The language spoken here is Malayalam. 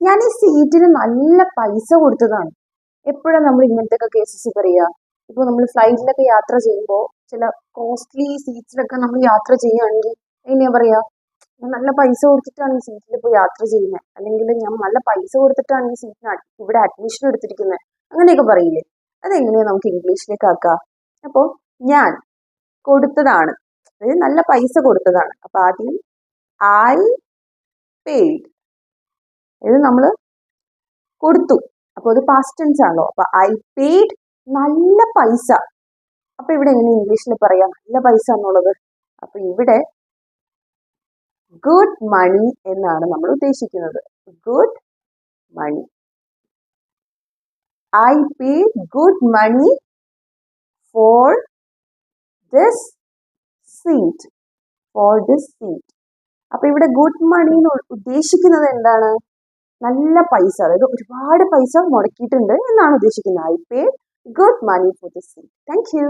ഞാൻ ഈ സീറ്റിന് നല്ല പൈസ കൊടുത്തതാണ്. എപ്പോഴാണ് നമ്മൾ ഇങ്ങനത്തെ കേസസ് പറയുക? ഇപ്പോൾ നമ്മൾ ഫ്ലൈറ്റിലൊക്കെ യാത്ര ചെയ്യുമ്പോൾ ചില കോസ്റ്റ്ലി സീറ്റ്സിലൊക്കെ നമ്മൾ യാത്ര ചെയ്യുകയാണെങ്കിൽ എങ്ങനെയാ പറയാ, ഞാൻ നല്ല പൈസ കൊടുത്തിട്ടാണ് ഈ സീറ്റിൽ ഇപ്പോൾ യാത്ര ചെയ്യുന്നത്, അല്ലെങ്കിൽ ഞാൻ നല്ല പൈസ കൊടുത്തിട്ടാണ് ഈ സീറ്റിന് ഇവിടെ അഡ്മിഷൻ എടുത്തിരിക്കുന്നത്, അങ്ങനെയൊക്കെ പറയില്ലേ? അതെങ്ങനെയാ നമുക്ക് ഇംഗ്ലീഷിലേക്ക് ആക്കാം? അപ്പോൾ ഞാൻ കൊടുത്തതാണ്, അതായത് നല്ല പൈസ കൊടുത്തതാണ്. അപ്പൊ ആദ്യം ഐ പെയ്ഡ്, ഇത് നമ്മൾ കൊടുത്തു, അപ്പൊ അത് പാസ്റ്റ് ടെൻസ് ആണല്ലോ. അപ്പൊ ഐ പെയ്ഡ് നല്ല പൈസ. അപ്പൊ ഇവിടെ എങ്ങനെ ഇംഗ്ലീഷിൽ പറയാം നല്ല പൈസ എന്നുള്ളത്? അപ്പൊ ഇവിടെ ഗുഡ് മണി എന്നാണ് നമ്മൾ ഉദ്ദേശിക്കുന്നത്. Good money. I paid good money for this seat. For this seat. അപ്പൊ ഇവിടെ ഗുഡ് മണി എന്ന് ഉദ്ദേശിക്കുന്നത് എന്താണ്? നല്ല പൈസ, അതായത് ഒരുപാട് പൈസ മുടക്കിയിട്ടുണ്ട് എന്നാണ് ഉദ്ദേശിക്കുന്നത്. I paid good money for this seat. Thank U.